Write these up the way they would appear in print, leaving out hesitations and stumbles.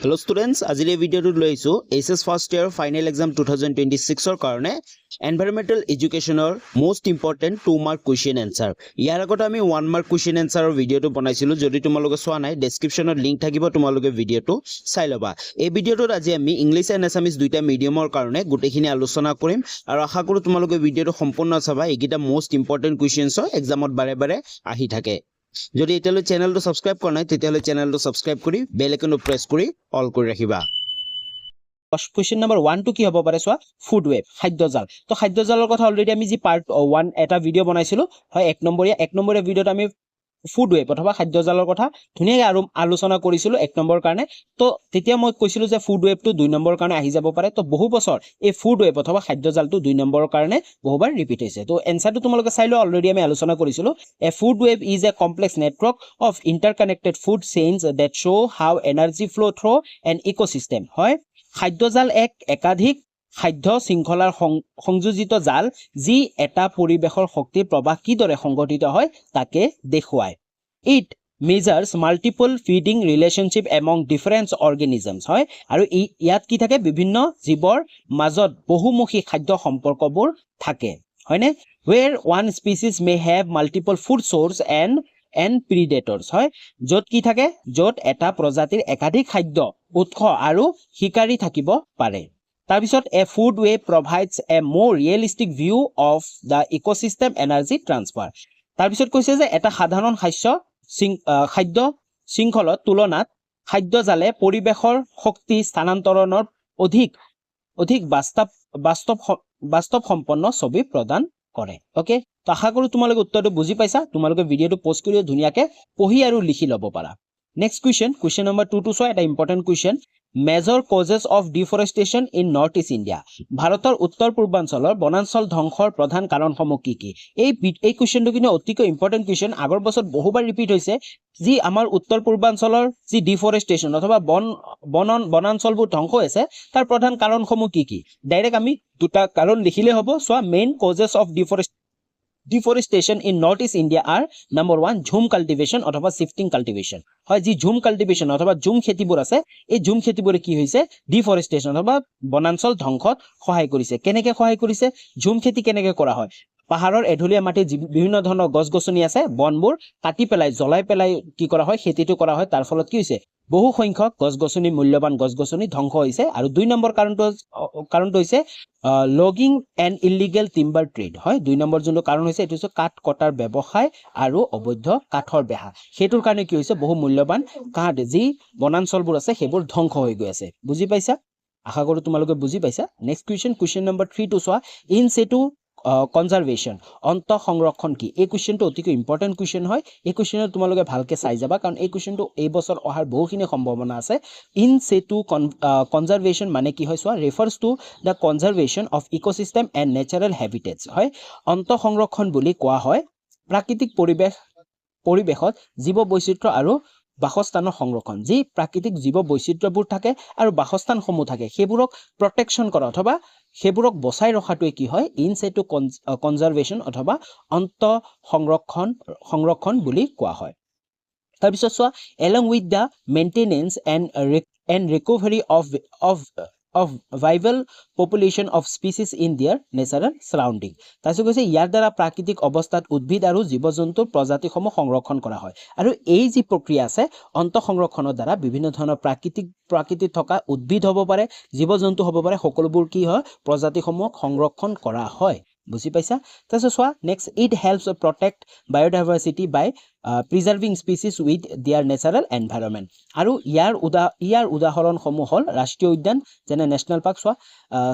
Hello students, আজিৰ এই ভিডিঅ'টোত লৈ আহিছো HS first year final exam 2026 ৰ কাৰণে এনভাইৰনমেন্টাল এডুকেশনৰ most important 2 mark question answer. ইয়াৰ আগতে আমি 1 মাৰ্ক কোৱেশ্চন আনসাৰৰ ভিডিঅ'টো বনাইছিলো। যদি তোমালোকে চোৱা নাই ডেসক্ৰিপচনত লিংক থাকিব, তোমালোকে ভিডিঅ'টো চাই লবা। এই ভিডিঅ'টোত আজি আমি ইংলিছ এণ্ড আছামিজ দুইটা মিডিয়ামৰ কাৰণে গোটেইখিনি আলোচনা কৰিম আৰু আশা কৰো তোমালোকে ভিডিঅ'টো সম্পূৰ্ণ চাবা। এইকেইটা মোস্ট ইম্পৰ্টেন্ট কোৱেশ্চনছ এক্সামত বাৰে বাৰে আহি থাকে। যদি এতিয়ালৈ চেনেলটো সাবস্ক্ৰাইব কৰা নাই তেতিয়াহলে চেনেলটো সাবস্ক্ৰাইব কৰি বেল আইকনটো প্ৰেছ কৰি অল কৰি ৰাখিবা। কোৱেশ্চন নম্বৰ 1 টো কি হ'ব পাৰে চোৱা, ফুড ৱেব, খাদ্যজাল। তো খাদ্যজালৰ কথা অলৰেডি আমি যি পাৰ্ট 1 এটা ভিডিঅ' বনাইছিলো হয়, এক নম্বৰীয়া ভিডিঅ'ত আমি ফুড ৱেব অথবা খাদ্যজালৰ কথা ধুনীয়াকৈ আৰু আলোচনা কৰিছিলো এক নম্বৰ কাৰণে। তো তেতিয়া মই কৈছিলো যে ফুড ৱেবটো 2 নম্বৰ কাৰণে আহি যাব পাৰে। তো বহু বছৰ এই ফুড ৱেব অথবা খাদ্যজালটো 2 নম্বৰৰ কাৰণে বহুবাৰ ৰিপিট হৈছে। তো এনসাৰটো তোমালোকে চাই লোৱা, অলৰেডি আমি আলোচনা কৰিছিলো। A food web is a complex network of interconnected food chains that show' how energy flow' through an ecosystem. হয়, খাদ্যজাল এক একাধিক খাদ্য শৃংখলাৰ সংযোজিত জাল যি এটা পৰিবেশৰ শক্তিৰ প্ৰবাহ কিদৰে সংগঠিত হয় তাকে দেখুৱায়। It measures multiple feeding relationship among different organisms. হয়, আৰু ইয়াত কি থাকে, বিভিন্ন জীৱৰ মাজত বহুমুখী খাদ্য সম্পৰ্কবোৰ থাকে, হয়নে? Where one species may have multiple food sources and predators. হয়, য'ত কি থাকে, য'ত এটা প্ৰজাতিৰ একাধিক খাদ্য উৎস আৰু শিকাৰী থাকিব পাৰে। তাৰপিছত এ ফুড ৱেব প্ৰভাইডছ এ মোৰ realistic view of the ecosystem energy transfer. তাৰপিছত কৈছে যে এটা সাধাৰণ খাদ্য শৃংখলত তুলনাত খাদ্যজালে পৰিৱেশৰ শক্তি স্থানান্তৰণৰ অধিক বাস্তৱ সম্পন্ন ছবি প্ৰদান কৰে। ওকে, তো আশা কৰো তোমালোকে উত্তৰটো বুজি পাইছা। তোমালোকে ভিডিঅ'টো পষ্ট কৰি ধুনীয়াকৈ পঢ়ি আৰু লিখি ল'ব পাৰা। নেক্সট কুৱেশ্যন নম্বৰ 2 টো চোৱা, এটা important question. Major causes of deforestation in north east India. ভাৰতৰ উত্তৰ পূৰ্বাঞ্চলৰ বনাঞ্চল ধ্বংসৰ প্ৰধান কাৰণসমূহ কি কি? এই কুৱেশ্যনটো কিন্তু অতিকৈ ইম্পৰ্টেণ্ট কুৱেশ্যন। আগৰ বছৰত বহুবাৰ ৰিপিট হৈছে। যি আমাৰ উত্তৰ পূৰ্বাঞ্চলৰ যি ডিফৰেষ্টেশ্যন অথবা বনাঞ্চলবোৰ ধ্বংস হৈছে, তাৰ প্ৰধান কাৰণসমূহ কি কি? ডাইৰেক্ট আমি দুটা কাৰণ লিখিলে হ'ব। চোৱা, main causes of deforestation in north east India are number 1 jhum cultivation অথবা শিফটিং কাল্টিভেশ্যন। হয়, যি ঝুম কাল্টিভেশ্যন অথবা ঝুম খেতিবোৰ আছে, এই ঝুম খেতিবোৰে কি হৈছে, ডিফৰেষ্টেশ্যন অথবা বনাঞ্চল ধ্বংসত সহায় কৰিছে। কেনেকৈ সহায় কৰিছে? ঝুম খেতি কেনেকৈ কৰা হয়? পাহাৰৰ এঢলীয়া মাটিত বিভিন্ন ধৰণৰ গছ গছনি আছে, বনবোৰ কাটি পেলাই জ্বলাই পেলাই কি কৰা হয়, খেতিটো কৰা হয়। তাৰ ফলত কি হৈছে, বহু সংখ্যক মূল্যৱান গছ গছনি ধ্বংস হৈছে। আৰু 2 নম্বৰ কাৰণটো হৈছে logging and illegal timber trade. হয়, 2 নম্বৰ যোনটো কাৰণ হৈছে, এইটো হৈছে কাঠ কটাৰ ব্যৱসায় আৰু অবৈধ কাঠৰ বেহা। সেইটোৰ কাৰণে কি হৈছে, বহু মূল্যৱান কাঠ যি বনাঞ্চলবোৰ আছে সেইবোৰ ধ্বংস হৈ গৈ আছে। বুজি পাইছা? আশা কৰো তোমালোকে বুজি পাইছা। নেক্সট কুৱেশ্যন নম্বৰ 3 টো চোৱা, ইন সিটু কনজাৰভেশ্যন, অন্ত সংৰক্ষণ কি? এই কুৱেশ্যনটো অতিকৈ ইম্পৰ্টেণ্ট কুৱেশ্যন হয়। এই কুৱেশ্যনটো তোমালোকে ভালকৈ চাই যাবা, কাৰণ এই কুৱেশ্যনটো এই বছৰ অহাৰ বহুখিনি সম্ভাৱনা আছে। ইন সিটু কনজাৰভেশ্যন মানে কি হয় চোৱা, refers to the conservation of ecosystem and natural habitats. হয়, অন্ত সংৰক্ষণ বুলি কোৱা হয় প্ৰাকৃতিক পৰিৱেশত জীৱ বৈচিত্ৰ্য আৰু বাসস্থানৰ সংৰক্ষণ। যি প্ৰাকৃতিক জীৱ বৈচিত্ৰ্যবোৰ থাকে আৰু বাসস্থানসমূহ থাকে, সেইবোৰক প্ৰটেকশ্যন কৰা অথবা সেইবোৰক বচাই ৰখাটোৱে কি হয়, ইন সিটু কনজাৰভেশ্যন অথবা অন্ত সংৰক্ষণ বুলি কোৱা হয়। তাৰপিছত চোৱা, along with the maintenance and recovery of viable population of species in their natural surrounding. তাৰপিছত কৈছে, ইয়াৰ দ্বাৰা প্ৰাকৃতিক অৱস্থাত উদ্ভিদ আৰু জীৱ জন্তুৰ প্ৰজাতিসমূহ সংৰক্ষণ কৰা হয়। আৰু এই যি প্ৰক্ৰিয়া আছে, অন্ত সংৰক্ষণৰ দ্বাৰা বিভিন্ন ধৰণৰ প্ৰাকৃতিক থকা উদ্ভিদ হ'ব পাৰে, জীৱ জন্তু হ'ব পাৰে, সকলোবোৰ কি হয়, প্ৰজাতিসমূহ সংৰক্ষণ কৰা হয়। বুজি পাইছা? তাৰপিছত চোৱা, next, it helps protect biodiversity by preserving species with their natural environment. আৰু ইয়াৰ উদাহৰণসমূহ হ'ল ৰাষ্ট্ৰীয় উদ্যান যেনে নেশ্যনেল পাৰ্ক। চোৱা,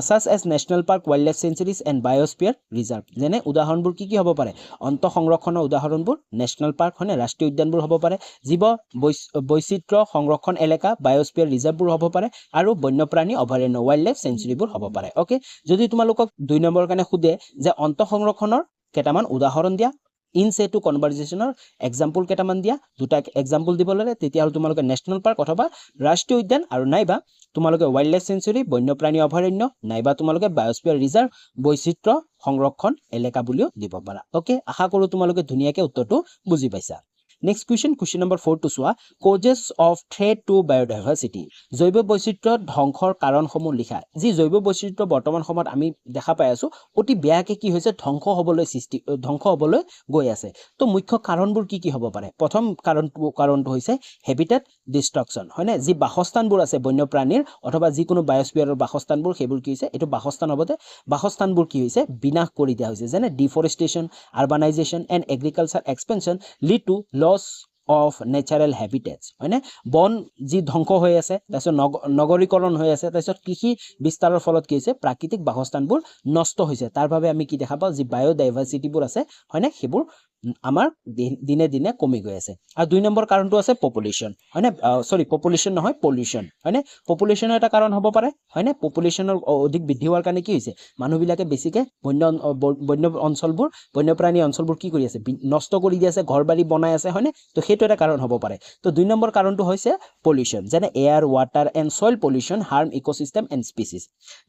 such as national park, wildlife sanctuaries and biosphere reserve. যেনে উদাহৰণবোৰ কি হ'ব পাৰে? অন্ত সংৰক্ষণৰ উদাহৰণবোৰ নেশ্যনেল পাৰ্ক, হয়নে, ৰাষ্ট্ৰীয় উদ্যানবোৰ হ'ব পাৰে, জীৱ বৈচিত্ৰ্য সংৰক্ষণ এলেকা বায়'স্ফিয়াৰ ৰিজাৰ্ভবোৰ হ'ব পাৰে, আৰু বন্যপ্ৰাণী অভয়াৰণ্য ৱাইল্ড লাইফ চেঞ্চুৰীবোৰ হ'ব পাৰে। অ'কে, যদি তোমালোকক 2 নম্বৰৰ কাৰণে সোধে যে অন্ত সংৰক্ষণৰ কেইটামান উদাহৰণ দিয়া, ইন সিটু কনজাৰভেশ্যনৰ এক্সাম্পল কেইটামান দিয়া, দুটা এক্সাম্পল দিব লাগে, তেতিয়াহ'লে তোমালোকে নেশ্যনেল পাৰ্ক অথবা ৰাষ্ট্ৰীয় উদ্যান, আৰু নাইবা তোমালোকে ৱাইল্ড লাইফ চেঞ্চুৰী বন্যপ্ৰাণী অভয়াৰণ্য, নাইবা তোমালোকে বায়'স্ফিয়াৰ ৰিজাৰ্ভ বৈচিত্ৰ্য সংৰক্ষণ এলেকা বুলিও দিব পাৰা। অ'কে, আশা কৰোঁ তোমালোকে ধুনীয়াকৈ উত্তৰটো বুজি পাইছা। নেক্সট কুৱেশ্যন নম্বৰ 4 টো চোৱা কজেছ অফ থ্ৰেট টু বায়োডাইভাৰ্চিটি জৈৱ বৈচিত্ৰ্য ধ্বংসৰ কাৰণসমূহ লিখা যি জৈৱ বৈচিত্ৰ্য বৰ্তমান সময়ত আমি দেখা পাই আছো অতি বেয়াকে কি হৈছে ধ্বংস হ'বলৈ গৈ আছে তো মুখ্য কাৰণবোৰ কি হ'ব পাৰে প্ৰথম কাৰণটো হৈছে হেবিটেট ডিষ্ট্ৰাকচন হয়নে যি বাসস্থানবোৰ আছে বন্যপ্ৰাণীৰ অথবা যিকোনো বায়োস্ফিয়াৰৰ বাসস্থানবোৰ সেইবোৰ কি হৈছে এটো বাসস্থান হবতে বাসস্থানবোৰ কি হৈছে বিনাশ কৰি দিয়া হৈছে যেনে deforestation urbanization and agriculture expansion lead to loss of natural habitats হয়নে বন যি ধ্বংস হৈ আছে তাৰপিছত নগৰীকৰণ হৈ আছে তাৰপিছত কৃষি বিস্তাৰৰ ফলত কি হৈছে প্ৰাকৃতিক বাসস্থানবোৰ নষ্ট হৈছে তাৰ বাবে আমি কি দেখা পাওঁ যি বায়োডাইভাৰ্চিটিবোৰ আছে হয়নে সেইবোৰ আমাৰ দিনে দিনে কমি গৈ আছে আৰু 2 নম্বৰ কাৰণটো আছে পপুলেশ্যন হয়নে পপুলেশ্যন নহয় পলিউশ্যন হয়নে পপুলেশ্যনৰ এটা কাৰণ হ'ব পাৰে হয়নে পপুলেশ্যনৰ অধিক বৃদ্ধি হোৱাৰ কাৰণে কি হৈছে মানুহবিলাকে বেছিকে বন্য অঞ্চলবোৰ বন্যপ্ৰাণী অঞ্চলবোৰ কি কৰি আছে নষ্ট কৰি দি আছে ঘৰবাৰী বনাই আছে হয়নে তো সেইটো এটা কাৰণ হ'ব পাৰে তো 2 নম্বৰ কাৰণটো হৈছে পলিউশ্যন যেনে air water and soil pollution harm ecosystem and species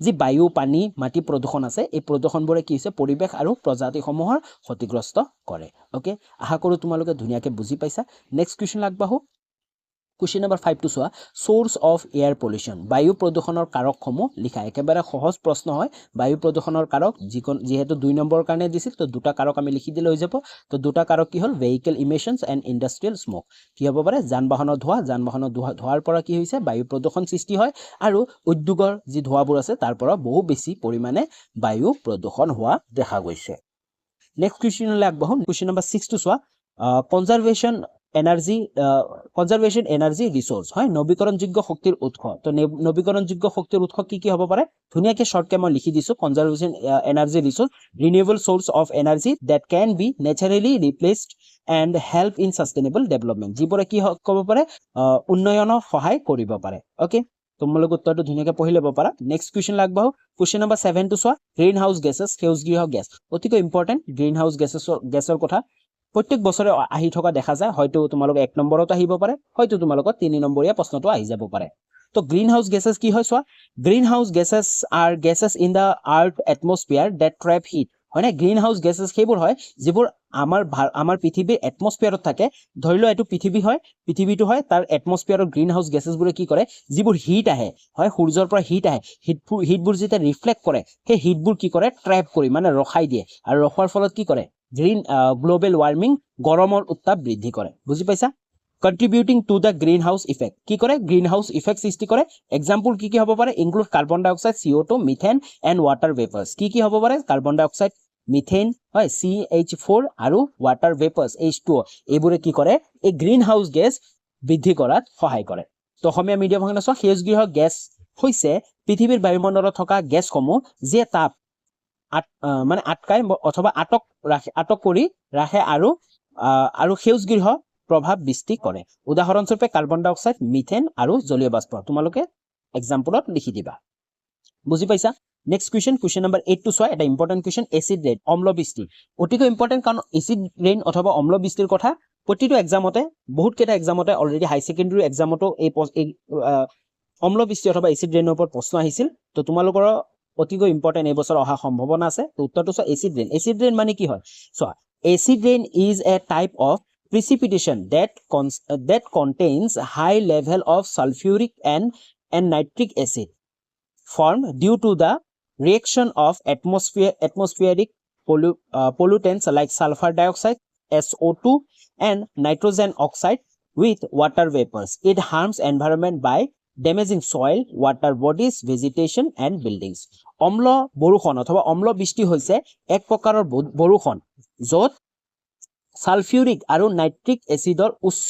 যি বায়ু পানী মাটি প্ৰদূষণ আছে এই প্ৰদূষণবোৰে কি হৈছে পৰিৱেশ আৰু প্ৰজাতিসমূহৰ ক্ষতিগ্ৰস্ত কৰে ওকে আশা কৰো তোমালোকে ধুনিয়াকে বুজি পাইছা নেক্সট কুৱেশ্যন আগবাহো কুৱেশ্যন নম্বৰ 5 টো চোৱা সোৰ্স অফ এয়াৰ পলিউশন বায়ু প্ৰদূষণৰ কাৰকসমূহ লিখা একেবাৰে সহজ প্ৰশ্ন হয় বায়ু প্ৰদূষণৰ কাৰক যেহেতু 2 নম্বৰ কাৰণে দিছিল তো দুটা কাৰক আমি লিখি দিলে হৈ যাব তো দুটা কাৰক কি হল vehicle emissions and industrial smoke কি হ'ব পাৰে যান-বাহনৰ ধোঁৱাৰ পৰা কি হৈছে বায়ু প্ৰদূষণ সৃষ্টি হয় আৰু উদ্যোগৰ যি ধোঁৱাবোৰ আছে তাৰ পৰা বহু বেছি পৰিমাণে বায়ু প্ৰদূষণ হোৱা দেখা গৈছে নেক্সট কুৱেশ্যনলৈ আগবাঢ়ো কুৱেশ্যন নম্বৰ 6 টো চোৱা কনজাৰভেশ্যন এনাৰ্জি ৰিসোৰ্স হয় নবীকৰণযোগ্য শক্তিৰ উৎস তো নবীকৰণযোগ্য শক্তিৰ উৎস কি হ'ব পাৰে ধুনিয়াকে শৰ্টকে মই লিখি দিছো conservation energy resource renewable source of energy that can be naturally replaced and help in sustainable development যিবোৰে কি ক'ব পাৰে উন্নয়নৰ সহায় কৰিব পাৰে ওকে তোমালোক উত্তৰটো ধুনিয়াকে পঢ়ি ল'ব পাৰা নেক্সট কুৱেশ্যন লাগবাও কুৱেশ্যন নম্বৰ 7 টো চোৱা গ্ৰীন হাউস গেছেছ সেউজগৃহ গেছ অতিকৈ ইম্পৰ্টেন্ট গ্ৰীন হাউস গেছৰ কথা প্ৰত্যেক বছৰে আহি থকা দেখা যায় হয়তো তোমালোক 1 নম্বৰত আহিব পাৰে হয়তো তোমালোক 3 নম্বৰীয়া প্ৰশ্নটো আহি যাব পাৰে তো গ্ৰীন হাউস গেছেছ কি হয় চোৱা greenhouse gases are gases in the earth atmosphere that trap heat হয়নে গ্ৰীন হাউস গেছেছ সেইবোৰ হয় যিবোৰ আমাৰ পৃথিৱীৰ এটমস্ফিয়াৰত থাকে ধৰি লও এটো পৃথিৱী হয় পৃথিৱীটো হয় তাৰ এটমস্ফিয়াৰৰ গ্ৰীন হাউস গেছেছবোৰে কি কৰে যিবোৰ হিট আহে হয় সূৰ্যৰ পৰা হিট আহে হিটবোৰ যেতিয়া ৰিফ্লেক্ট কৰে সেই হিটবোৰ কি কৰে ট্ৰেপ কৰি মানে ৰখাই দিয়ে আৰু ৰখাৰ ফলত কি কৰে গ্লোবেল ওয়াৰ্মিং গৰমৰ উত্তাপ বৃদ্ধি কৰে বুজি পাইছা contributing to the greenhouse effect কি কৰে গ্ৰীন হাউস ইফেক্ট সৃষ্টি কৰে এক্সাম্পল কি হ'ব পাৰে include carbon dioxide CO2 methane and water vapours কি হ'ব পাৰে কাৰ্বন ডাই অক্সাইড মিথেন হয় CH4 আৰু ওয়াটাৰ ভেপাৰ্স H2O এইবোৰে কি কৰে এই গ্ৰীন হাউস গেছ বৃদ্ধি কৰাত সহায় কৰে তো অসমীয়া মিডিয়াম ভাষাত চোৱা সেউজগৃহ গেছ হৈছে পৃথিৱীৰ বায়ুমণ্ডলত থকা গেছসমূহ যে তাপ মানে আটকাই অথবা আটক কৰি ৰাখে আৰু সেউজগৃহ প্ৰভাৱ বৃষ্টি কৰে উদাহৰণস্বৰূপে কাৰ্বন ডাই অক্সাইড মিথেন আৰু জলীয় বাষ্প তোমালোকে এক্সাম্পলত লিখি দিবা বুজি পাইছা নেক্সট কুৱেশ্যন নম্বৰ 8 টো চোৱা এটা ইম্পৰ্টেন্ট কুৱেশ্যন এসিড ৰেইন অম্ল বৃষ্টি অতিকৈ ইম্পৰ্টেন্ট কাৰণ এসিড ৰেইন অথবা অম্ল বৃষ্টিৰ কথা প্ৰতিটো এক্সামতে বহুত কেইটা এক্সামতে অলৰেডি হাই সেকেন্ডাৰী এক্সামতো এই অম্ল বৃষ্টি অথবা এসিড ৰেইনৰ ওপৰত প্ৰশ্ন আহিছিল তো তোমালোকৰ অতিকৈ ইম্পৰ্টেন্ট এই বছৰ অহা সম্ভাৱনা আছে তো উত্তৰটো চোৱা এসিড ৰেইন মানে কি হয় চোৱা acid rain is a type of precipitation that contains high level of sulfuric and nitric acid formed due to the reaction of atmospheric pollutants like sulfur dioxide SO2 and nitrogen oxide with water vapors it harms environment by damaging soil water bodies vegetation and buildings অম্ল বৰষুণ অথবা অম্ল বৃষ্টি হৈছে এক প্ৰকাৰৰ বৰষুণ য'ত সালফিউৰিক আৰু নাইট্ৰিক এসিডৰ উচ্চ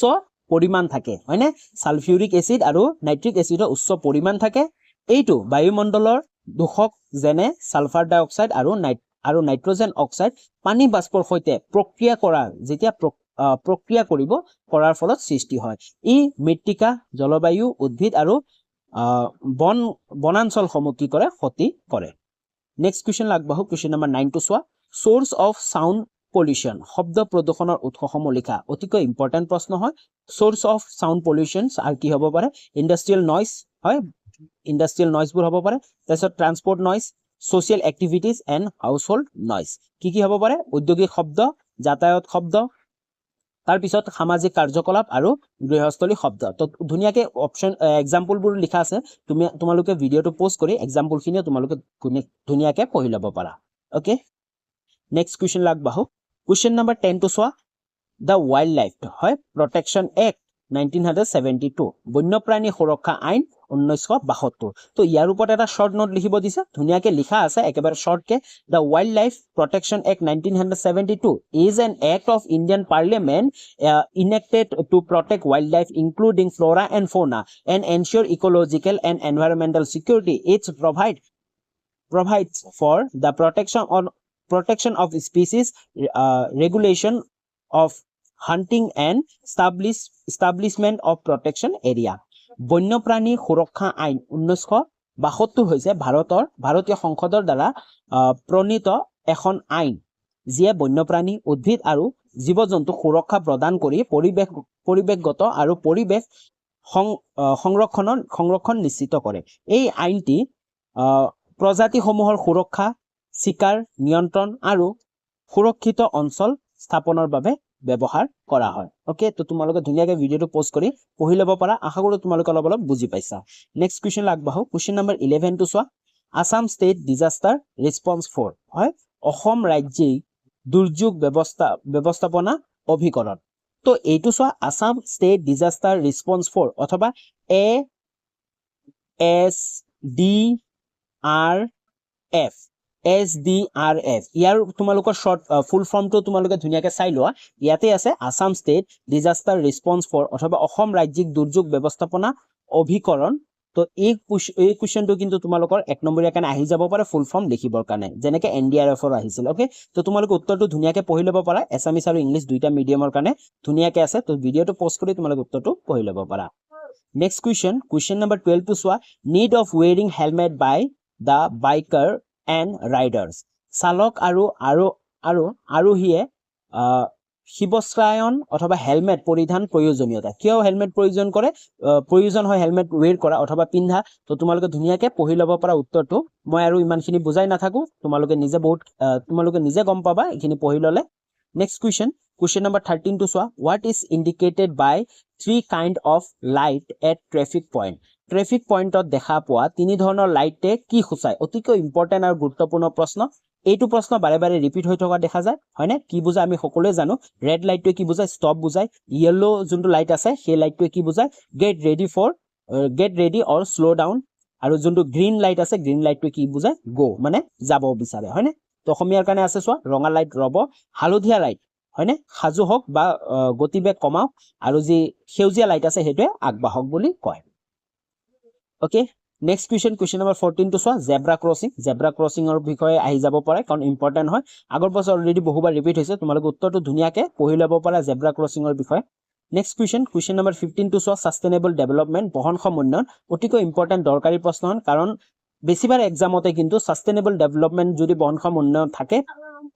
পৰিমাণ থাকে হয়নে সালফিউৰিক এসিড আৰু নাইট্ৰিক এসিডৰ উচ্চ পৰিমাণ থাকে এইটো বায়ুমণ্ডলৰ দূষক যেনে সালফাৰ ডাই অক্সাইড আৰু নাইট্ৰজেন অক্সাইড পানী বাষ্পৰ সৈতে প্ৰক্ৰিয়া কৰাৰ ফলত সৃষ্টি হয় ই মৃত্তিকা জলবায়ু উদ্ভিদ আৰু বনাঞ্চলসমূহ কি কৰে ক্ষতি কৰে নেক্সট কুৱেশ্যন আগবাঢ়ো কুৱেশ্যন নম্বৰ 9 টো চোৱা সোৰ্স অফ সাউন্ড পলিউশন শব্দ প্ৰদূষণৰ উৎসসমূহ লিখা অতিকৈ ইম্পৰ্টেন্ট প্ৰশ্ন হয় সোৰ্স অফ সাউন্ড পলিউশনস আৰু কি হ'ব পাৰে ইন্ডাষ্ট্ৰিয়েল নয়েজ হয় ইন্ডাষ্ট্ৰিয়েল নয়েজবোৰ হ'ব পাৰে তাৰপিছত transport Noyez social activities and household Noyez কি হ'ব পাৰে ঔদ্যোগিক শব্দ যাতায়াত শব্দ তাৰ পিছত সামাজিক কাৰ্যকলাপ আৰু গৃহস্থলী শব্দ তো ধুনীয়াকে অপচন এক্সাম্পলবোৰ লিখা আছে তোমালোকে ভিডিঅটো পষ্ট কৰি এক্সাম্পলখিনি তোমালোকে ধুনীয়াকে পঢ়ি ল'ব পাৰা ওকে নেক্সট কুৱেশ্যন আগবাঢ়ো কুৱেশ্যন নম্বৰ 10 টো চোৱা দ্য ৱাইল্ড লাইফ হয় প্ৰটেকশ্যন এক্ট 1972 বন্যপ্ৰাণী সুৰক্ষা আইন 1972 তো ইয়াৰ ওপৰত এটা শৰ্ট নোট লিখিব দিছে ধুনীয়াকে লিখা আছে একেবাৰে শৰ্টকে the wildlife protection act 1972 is an act of Indian Parliament enacted to protect wildlife including flora and fauna and ensure ecological and environmental security. It provides for the protection of species, regulation of hunting and establishment of protection area. বন্যপ্ৰাণী সুৰক্ষা আইন 1972 হৈছে ভাৰতীয় সংসদৰ দ্বাৰা প্ৰণীত এখন আইন যিয়ে বন্যপ্ৰাণী উদ্ভিদ আৰু জীৱ-জন্তু সুৰক্ষা প্ৰদান কৰি পৰিৱেশগত আৰু পৰিৱেশ সংৰক্ষণ নিশ্চিত কৰে এই আইনটি প্ৰজাতিসমূহৰ সুৰক্ষা শিকাৰ নিয়ন্ত্ৰণ আৰু সুৰক্ষিত অঞ্চল স্থাপনৰ বাবে ব্যৱহাৰ কৰা হয় ওকে তো তোমালোকে ধুনীয়াকে ভিডিঅটো পোষ্ট কৰি পঢ়ি ল'ব পাৰা আশা কৰোঁ তোমালোকে অলপ বুজি পাইছা নেক্সট কুৱেশ্যন আগবাঢ়ো কুৱেশ্যন নম্বৰ 11 টো চোৱা Assam state disaster response four হয় অসম ৰাজ্যিক দুৰ্যোগ ব্যৱস্থাপনা অভিকৰণ তো এইটো চোৱা Assam state disaster response four অথবা SDRF ইয়াৰ তোমালোকৰ শৰ্ট ফুল ফৰ্মটো তোমালোকে ধুনীয়াকে চাই লোৱা ইয়াতে আছে Assam state disaster response four অথবা অসম ৰাজ্যিক দুৰ্যোগ ব্যৱস্থাপনা অভিকৰণ তো এই কুৱেশ্যনটো কিন্তু তোমালোকৰ 1 নম্বৰীয়া কাৰণে আহি যাব পাৰে ফুল ফৰ্ম লিখিবৰ কাৰণে যেনেকে NDRFৰ আহিছিল ওকে তো তোমালোকে উত্তৰটো ধুনীয়াকে পঢ়ি ল'ব পাৰা এছামিছ আৰু ইংলিছ দুইটা মিডিয়ামৰ কাৰণে ধুনীয়াকে আছে তো ভিডিঅটো পোষ্ট কৰি তোমালোকে উত্তৰটো পঢ়ি ল'ব পাৰা নেক্সট কুৱেশ্যন নম্বৰ 12 টো চোৱা need of wearing helmet by the biker and riders চালক আৰু আৰোহীয়ে শিৱশ্ৰায়ন অথবা হেলমেট পৰিধান প্ৰয়োজনীয়তা কিয় হেলমেট প্ৰয়োজন হয় হেলমেট ওৱেৰ কৰা অথবা পিন্ধা তো তোমালোকে ধুনীয়াকে পঢ়ি ল'ব পৰা উত্তৰটো মই আৰু ইমানখিনি বুজাই নাথাকো তোমালোকে নিজে গম পাবা এইখিনি পঢ়ি ল'লে নেক্সট কুৱেশ্যন নম্বৰ 13 টো চোৱা what is indicated by 3 kind of light at traffic point traffic পইণ্টত দেখা পোৱা তিনি ধৰণৰ লাইটে কি সূচায় অতিকৈ ইম্পৰ্টেণ্ট আৰু গুৰুত্বপূৰ্ণ প্ৰশ্ন এইটো প্ৰশ্ন বাৰে বাৰে ৰিপিট হৈ থকা দেখা যায় হয়নে কি বুজায় আমি সকলোৱে জানো ৰেড লাইটটোৱে কি বুজায় ষ্টপ বুজায় ইয়েলো যোনটো লাইট আছে সেই লাইটটোৱে কি বুজায় গেট ৰেডি অৰ শ্ল' ডাউন আৰু যোনটো গ্ৰীণ লাইট আছে গ্ৰীণ লাইটটোৱে কি বুজায় গো মানে যাব বিচাৰে হয়নে তো অসমীয়াৰ কাৰণে আছে চোৱা ৰঙা লাইট ৰব হালধীয়া লাইট হয়নে সাজু হওক বা গতিবেগ কমাওক আৰু যি সেউজীয়া লাইট আছে সেইটোৱে আগবাঢ়ক বুলি কয় ওকে নেক্সট কুৱেশ্যন নম্বৰ 14 টো চোৱা জেব্ৰা ক্ৰছিংৰ বিষয়ে আহি যাব পাৰে কাৰণ ইম্পৰ্টেণ্ট হয় আগৰ বছৰ অলৰেডি বহুবাৰ ৰিপিট হৈছে তোমালোকে উত্তৰটো ধুনীয়াকে পঢ়ি ল'ব পাৰা জেব্ৰা ক্ৰছিংৰ বিষয়ে নেক্সট কুৱেশ্যন নম্বৰ 15 টো চোৱা সাষ্টেইনেবল ডেভেলপমেণ্ট বহনক্ষম উন্নয়ন অতিকৈ ইম্পৰ্টেণ্ট দৰকাৰী প্ৰশ্ন কাৰণ বেছিভাৰ এক্সামতে কিন্তু সাষ্টেইনেবল ডেভেলপমেণ্ট যদি বহনক্ষম উন্নয়ন থাকে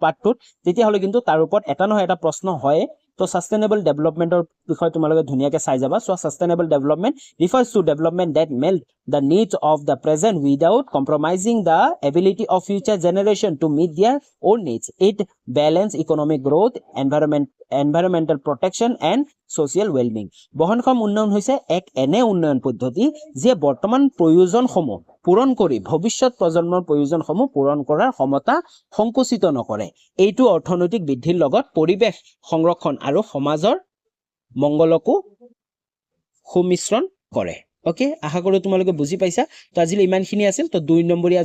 পাৰ্টটোত তেতিয়াহ'লে কিন্তু তাৰ ওপৰত এটা নহয় এটা প্ৰশ্ন হয় তো সাষ্টেইনেবল ডেভেলপমেণ্টৰ বিষয়ে তোমালোকে ধুনীয়াকে চাই যাবা so sustainable development refers to development that melt the needs of the present without compromising the ability of future generation to meet their own needs. It balance economic growth, environmental protection and social well-being. বহনক্ষম উন্নয়ন হৈছে এক এনে উন্নয়ন পদ্ধতি যে বৰ্তমান প্ৰয়োজনসমূহ পূৰণ কৰি ভৱিষ্যত প্ৰজন্মৰ প্ৰয়োজনসমূহ পূৰণ কৰাৰ ক্ষমতা সংকুচিত নকৰে এইটো অৰ্থনৈতিক বৃদ্ধিৰ লগত পৰিৱেশ সংৰক্ষণ আৰু সমাজৰ মংগলকো সুমিশ্ৰণ কৰে ওকে আশা কৰোঁ তোমালোকে বুজি পাইছা তো আজিলৈ ইমানখিনি আছিল তো 2 নম্বৰীয়া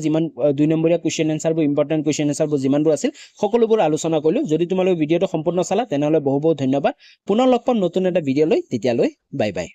কুৱেশ্যন এনসাৰবোৰ ইম্পৰ্টেণ্ট কুৱেশ্যন এনসাৰবোৰ যিমানবোৰ আছিল সকলোবোৰ আলোচনা কৰিলোঁ যদি তোমালোকে ভিডিঅ'টো সম্পূৰ্ণ চালা তেনেহ'লে বহু ধন্যবাদ পুনৰ লগ পাম নতুন এটা ভিডিঅ' লৈ তেতিয়ালৈ বাই বাই